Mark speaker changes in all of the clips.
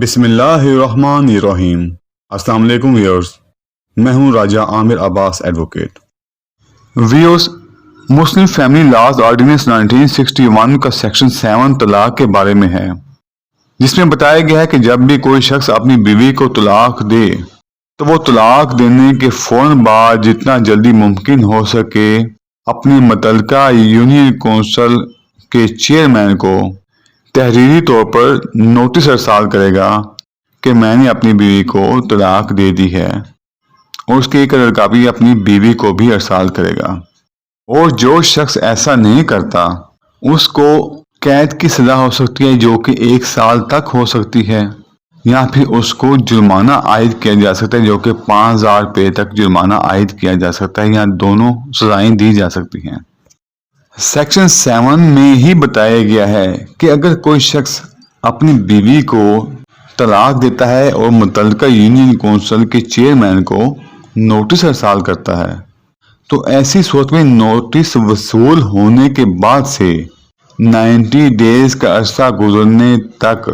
Speaker 1: بسم اللہ الرحمن الرحیم۔ السلام علیکم ویورز، میں ہوں Raja Amir Abbas advocate. Viewers, Muslim family laws ordinance 1961 کا سیکشن 7 طلاق کے بارے میں ہے، جس میں بتایا گیا ہے کہ جب بھی کوئی شخص اپنی بیوی کو طلاق دے تو وہ طلاق دینے کے فوراً بعد جتنا جلدی ممکن ہو سکے اپنی متعلقہ یونین کونسل کے چیئرمین کو تحریری طور پر نوٹس ارسال کرے گا کہ میں نے اپنی بیوی کو طلاق دے دی ہے، اور اس کی ایک کاپی اپنی بیوی کو بھی ارسال کرے گا۔ اور جو شخص ایسا نہیں کرتا اس کو قید کی سزا ہو سکتی ہے، جو کہ 1 سال تک ہو سکتی ہے، یا پھر اس کو جرمانہ عائد کیا جا سکتا ہے، جو کہ 5000 روپے تک جرمانہ عائد کیا جا سکتا ہے، یا دونوں سزائیں دی جا سکتی ہیں۔ سیکشن 7 میں ہی بتایا گیا ہے کہ اگر کوئی شخص اپنی بیوی کو طلاق دیتا ہے اور متعلقہ یونین کونسل کے چیئرمین کو نوٹس ارسال کرتا ہے تو ایسی صورت میں نوٹس وصول ہونے کے بعد سے 90 ڈیز کا عرصہ گزرنے تک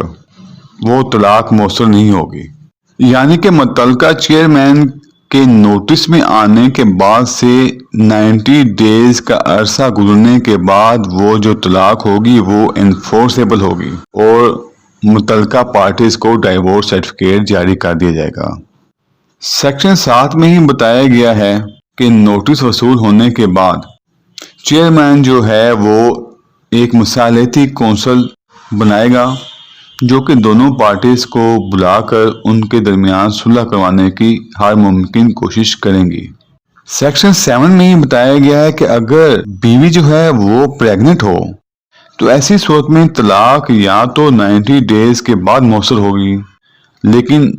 Speaker 1: وہ طلاق مؤثر نہیں ہوگی، یعنی کہ متعلقہ چیئرمین کے نوٹس میں آنے کے بعد سے 90 ڈیز کا عرصہ گزرنے کے بعد وہ جو طلاق ہوگی وہ انفورسیبل ہوگی اور متعلقہ پارٹیز کو ڈائیورس سرٹیفکیٹ جاری کر دیا جائے گا۔ سیکشن 7 میں ہی بتایا گیا ہے کہ نوٹس وصول ہونے کے بعد چیئرمین جو ہے وہ ایک مصالحتی کونسل بنائے گا، جو کہ دونوں پارٹیز کو بلا کر ان کے درمیان صلح کروانے کی ہر ممکن کوشش کریں گی۔ سیکشن 7 میں ہی بتایا گیا ہے کہ اگر بیوی جو ہے وہ پریگننٹ ہو تو ایسی صورت میں طلاق یا تو 90 ڈیز کے بعد مؤثر ہوگی، لیکن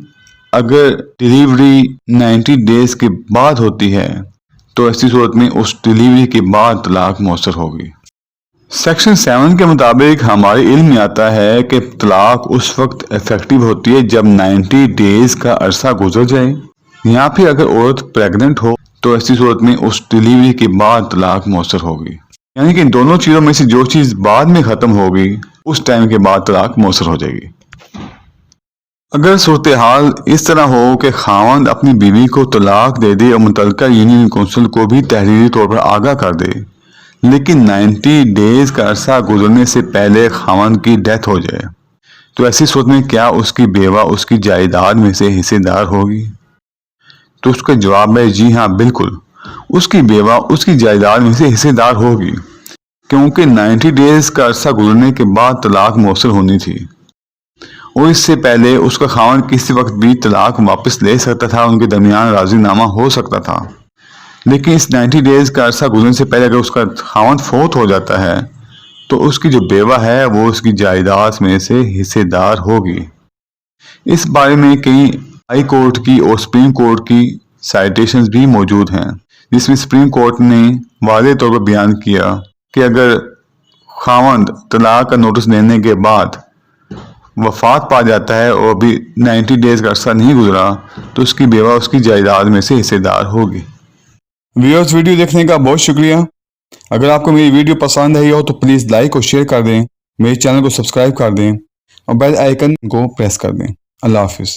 Speaker 1: اگر ڈیلیوری 90 ڈیز کے بعد ہوتی ہے تو ایسی صورت میں اس ڈیلیوری کے بعد طلاق مؤثر ہوگی۔ سیکشن 7 کے مطابق ہمارے علم میں آتا ہے کہ طلاق اس وقت افیکٹو ہوتی ہے جب 90 ڈیز کا عرصہ گزر جائے، یا پھر اگر عورت پریگننٹ ہو تو ایسی صورت میں اس ڈیلیوری کے بعد طلاق مؤثر ہوگی، یعنی کہ دونوں چیزوں میں سے جو چیز بعد میں ختم ہوگی اس ٹائم کے بعد طلاق مؤثر ہو جائے گی۔ اگر صورتحال اس طرح ہو کہ خاوند اپنی بیوی کو طلاق دے دے اور متعلقہ یونین کونسل کو بھی تحریری طور پر آگاہ کر دے، لیکن 90 ڈیز کا عرصہ گزرنے سے پہلے خاوند کی ڈیتھ ہو جائے، تو ایسی صورت میں کیا اس کی بیوہ اس کی جائیداد میں سے حصے دار ہوگی؟ تو اس کا جواب ہے جی ہاں، بالکل اس کی بیوہ اس کی جائیداد میں سے حصے دار ہوگی، کیونکہ 90 ڈیز کا عرصہ گزرنے کے بعد طلاق مؤثر ہونی تھی، اور اس سے پہلے اس کا خاوند کسی وقت بھی طلاق واپس لے سکتا تھا، ان کے درمیان راضی نامہ ہو سکتا تھا۔ لیکن اس 90 ڈیز کا عرصہ گزرنے سے پہلے اگر اس کا خاوند فوت ہو جاتا ہے تو اس کی جو بیوہ ہے وہ اس کی جائیداد میں سے حصے دار ہوگی۔ اس بارے میں کئی ہائی کورٹ کی اور سپریم کورٹ کی سائٹیشنز بھی موجود ہیں، جس میں سپریم کورٹ نے واضح طور پر بیان کیا کہ اگر خاوند طلاق کا نوٹس دینے کے بعد وفات پا جاتا ہے اور ابھی 90 ڈیز کا عرصہ نہیں گزرا تو اس کی بیوہ اس کی جائیداد میں سے حصے دار ہوگی۔ ویورز، ویڈیو دیکھنے کا بہت شکریہ۔ اگر آپ کو میری ویڈیو پسند آئی ہو تو پلیز لائک اور شیئر کر دیں، میرے چینل کو سبسکرائب کر دیں اور بیل آئیکن کو پریس کر دیں۔ اللہ حافظ۔